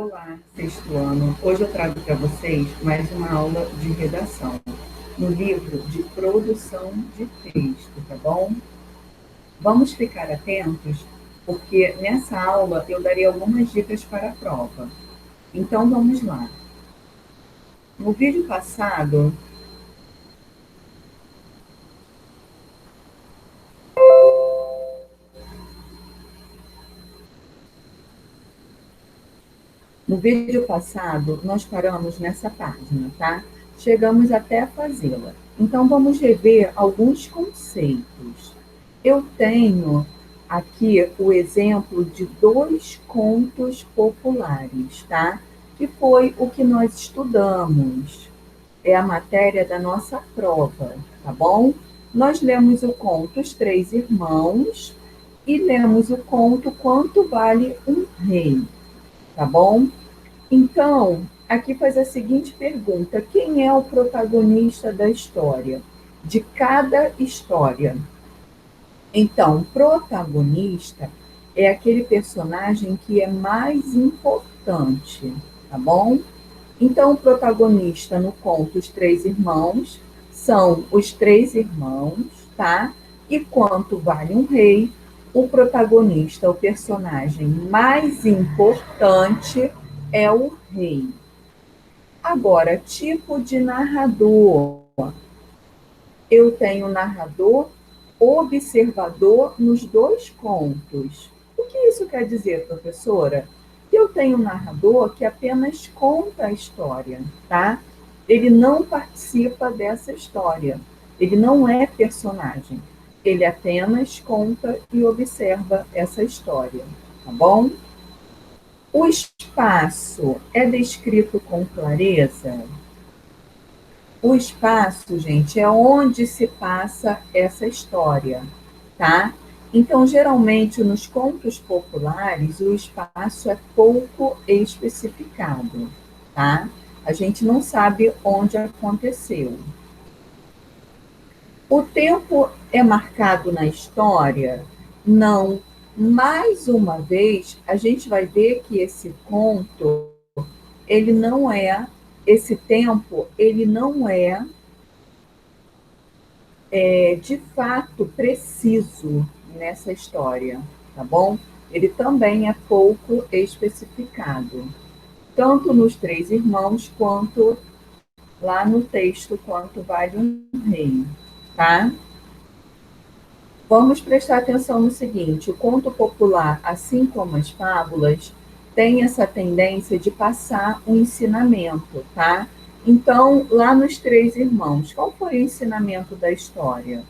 Olá, sexto ano. Hoje eu trago para vocês mais uma aula de redação no livro de produção de texto, tá bom? Vamos ficar atentos, porque nessa aula eu darei algumas dicas para a prova. Então vamos lá. No vídeo passado, nós paramos nessa página, tá? Chegamos até a fazê-la. Então, vamos rever alguns conceitos. Eu tenho aqui o exemplo de dois contos populares, tá? Que foi o que nós estudamos. É a matéria da nossa prova, tá bom? Nós lemos o conto Os Três Irmãos e lemos o conto Quanto Vale um Rei, tá bom? Então, aqui faz a seguinte pergunta: quem é o protagonista da história? De cada história. Então, protagonista é aquele personagem que é mais importante, tá bom? Então, o protagonista no conto Os Três Irmãos são os três irmãos, tá? E Quanto Vale um Rei, o protagonista, o personagem mais importante é o rei. Agora, tipo de narrador. Eu tenho narrador observador nos dois contos. O que isso quer dizer, professora? Eu tenho um narrador que apenas conta a história, tá? Ele não participa dessa história. Ele não é personagem. Ele apenas conta e observa essa história, tá bom? O espaço é descrito com clareza? O espaço, gente, é onde se passa essa história, tá? Então, geralmente, nos contos populares, o espaço é pouco especificado, tá? A gente não sabe onde aconteceu. O tempo é marcado na história? Não. Mais uma vez, a gente vai ver que esse conto, ele não é, esse tempo, ele não é de fato preciso nessa história, tá bom? Ele também é pouco especificado, tanto nos Três Irmãos quanto lá no texto Quanto Vale um Rei, tá? Vamos prestar atenção no seguinte: o conto popular, assim como as fábulas, tem essa tendência de passar um ensinamento, tá? Então, lá nos Três Irmãos, qual foi o ensinamento da história?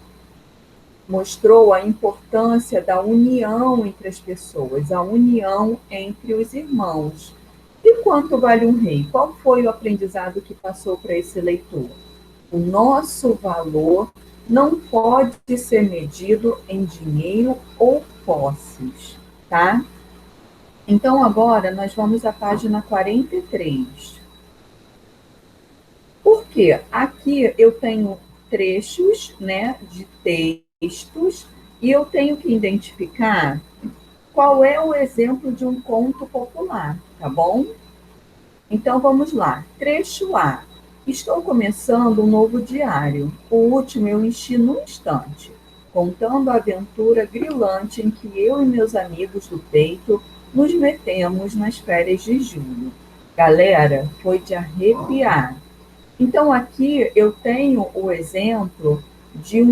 Mostrou a importância da união entre as pessoas, a união entre os irmãos. E Quanto Vale um Rei? Qual foi o aprendizado que passou para esse leitor? O nosso valor não pode ser medido em dinheiro ou posses, tá? Então, agora nós vamos à página 43. Por quê? Aqui eu tenho trechos, né, de textos e eu tenho que identificar qual é o exemplo de um conto popular, tá bom? Então vamos lá. Trecho A. Estou começando um novo diário. O último eu enchi num instante, contando a aventura grilante em que eu e meus amigos do peito nos metemos nas férias de julho. Galera, foi de arrepiar. Então, aqui eu tenho o exemplo de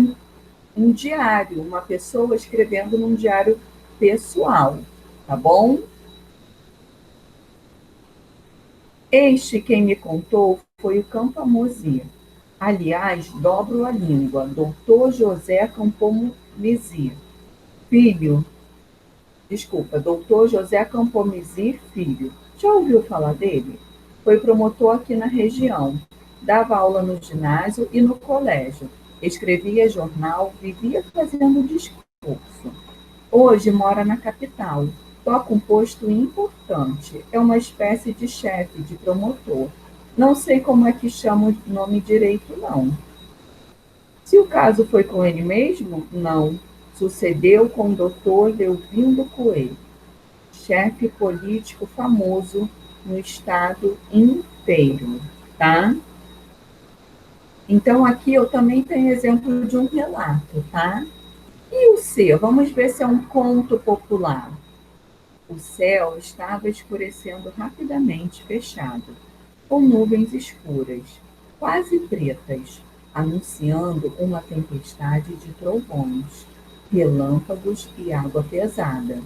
um diário, uma pessoa escrevendo num diário pessoal, tá bom? Este quem me contou foi o Campomozi. Aliás, dobro a língua, doutor José Campomozi, filho, doutor José Campomozi, filho. Já ouviu falar dele? Foi promotor aqui na região. Dava aula no ginásio e no colégio. Escrevia jornal, vivia fazendo discurso. Hoje mora na capital. Toca um posto importante. É uma espécie de chefe, de promotor. Não sei como é que chama o nome direito, não. Se o caso foi com ele mesmo, não. Sucedeu com o doutor Leovindo Coelho, chefe político famoso no estado inteiro, tá? Então, aqui eu também tenho exemplo de um relato, tá? E o C? Vamos ver se é um conto popular. O céu estava escurecendo rapidamente, fechado, com nuvens escuras, quase pretas, anunciando uma tempestade de trovões, relâmpagos e água pesada.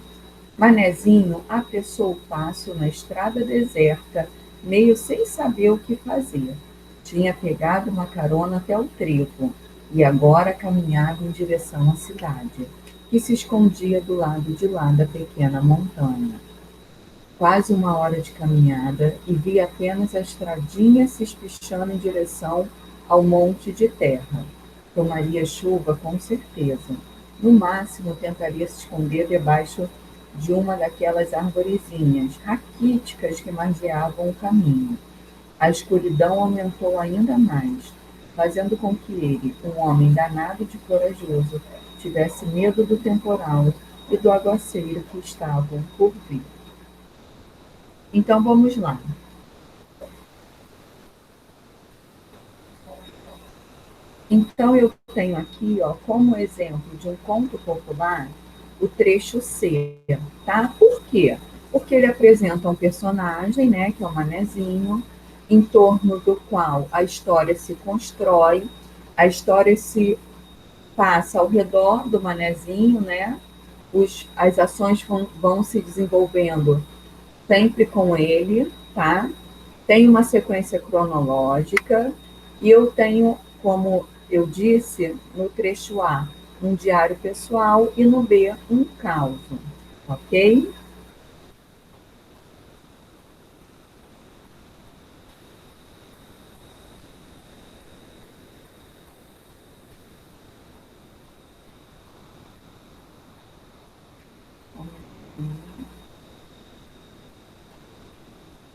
Manezinho apressou o passo na estrada deserta, meio sem saber o que fazer. Tinha pegado uma carona até o trevo e agora caminhava em direção à cidade, que se escondia do lado de lá da pequena montanha. Quase uma hora de caminhada e vi apenas a estradinha se espichando em direção ao monte de terra. Tomaria chuva com certeza. No máximo, tentaria se esconder debaixo de uma daquelas arvorezinhas raquíticas que margeavam o caminho. A escuridão aumentou ainda mais, fazendo com que ele, um homem danado de corajoso, tivesse medo do temporal e do aguaceiro que estavam por vir. Então vamos lá. Então eu tenho aqui, ó, como exemplo de um conto popular, o trecho C, tá? Por quê? Porque ele apresenta um personagem, né, que é o Manezinho, em torno do qual a história se constrói, a história se passa ao redor do Manezinho, né? As ações vão se desenvolvendo sempre com ele, tá? Tem uma sequência cronológica e eu tenho, como eu disse, no trecho A, um diário pessoal e no B, um caos, ok?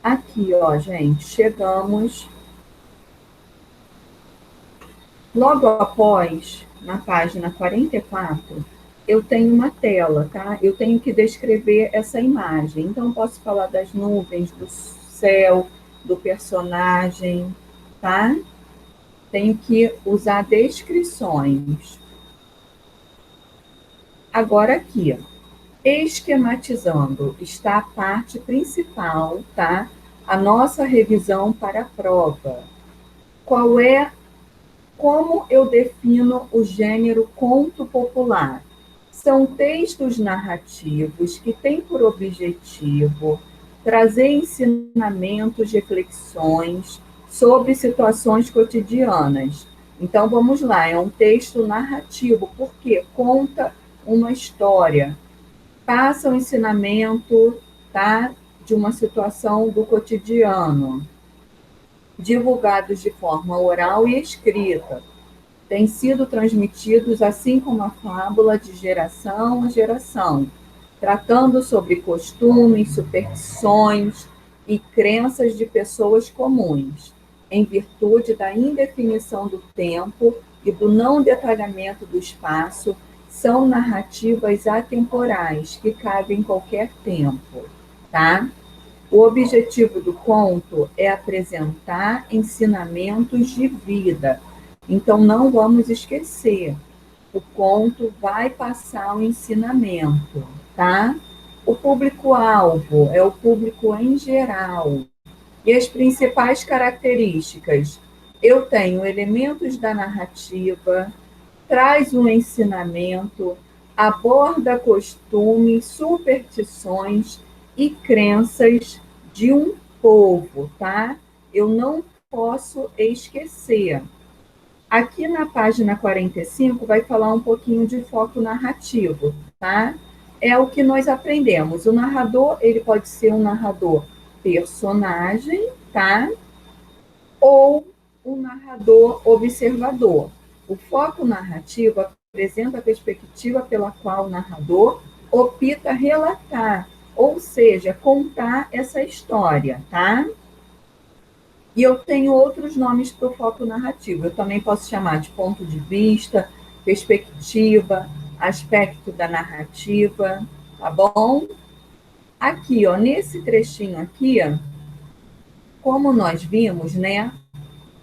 Aqui, ó, gente, chegamos logo após, na página 44, eu tenho uma tela, tá? Eu tenho que descrever essa imagem. Então, posso falar das nuvens, do céu, do personagem, tá? Tenho que usar descrições. Agora aqui, esquematizando, está a parte principal, tá? A nossa revisão para a prova. Qual é, como eu defino o gênero conto popular? São textos narrativos que têm por objetivo trazer ensinamentos, reflexões sobre situações cotidianas. Então vamos lá, é um texto narrativo, porque conta uma história, passa o ensinamento, tá, de uma situação do cotidiano, divulgados de forma oral e escrita, têm sido transmitidos assim como a fábula de geração a geração, tratando sobre costumes, superstições e crenças de pessoas comuns, em virtude da indefinição do tempo e do não detalhamento do espaço, são narrativas atemporais que cabem em qualquer tempo, tá? O objetivo do conto é apresentar ensinamentos de vida. Então, não vamos esquecer, o conto vai passar o ensinamento, tá? O público-alvo é o público em geral. E as principais características? Eu tenho elementos da narrativa, traz um ensinamento, aborda costumes, superstições e crenças de um povo, tá? Eu não posso esquecer. Aqui na página 45 vai falar um pouquinho de foco narrativo, tá? É o que nós aprendemos. O narrador, ele pode ser um narrador personagem, tá? Ou um narrador observador. O foco narrativo apresenta a perspectiva pela qual o narrador opta relatar, ou seja, contar essa história, tá? E eu tenho outros nomes para o foco narrativo. Eu também posso chamar de ponto de vista, perspectiva, aspecto da narrativa, tá bom? Aqui, ó, nesse trechinho aqui, ó, Como nós vimos, né?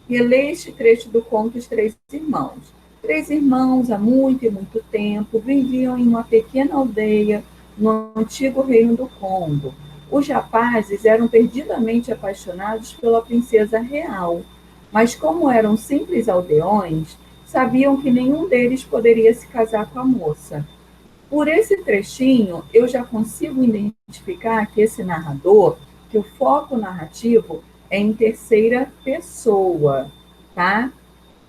Relê este trecho do conto Os Três Irmãos. Três irmãos, há muito e muito tempo, viviam em uma pequena aldeia no antigo reino do Congo. Os rapazes eram perdidamente apaixonados pela princesa real, mas como eram simples aldeões, sabiam que nenhum deles poderia se casar com a moça. Por esse trechinho, eu já consigo identificar que esse narrador, que o foco narrativo é em terceira pessoa, tá?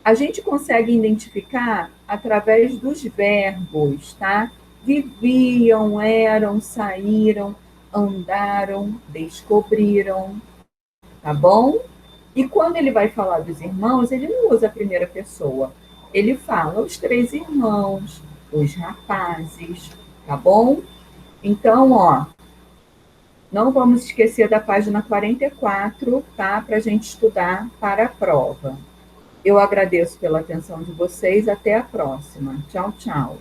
A gente consegue identificar através dos verbos, tá? Viviam, eram, saíram, andaram, descobriram, tá bom? E quando ele vai falar dos irmãos, ele não usa a primeira pessoa. Ele fala os três irmãos, os rapazes, tá bom? Então, ó, não vamos esquecer da página 44, tá? Para a gente estudar para a prova. Eu agradeço pela atenção de vocês. Até a próxima. Tchau, tchau.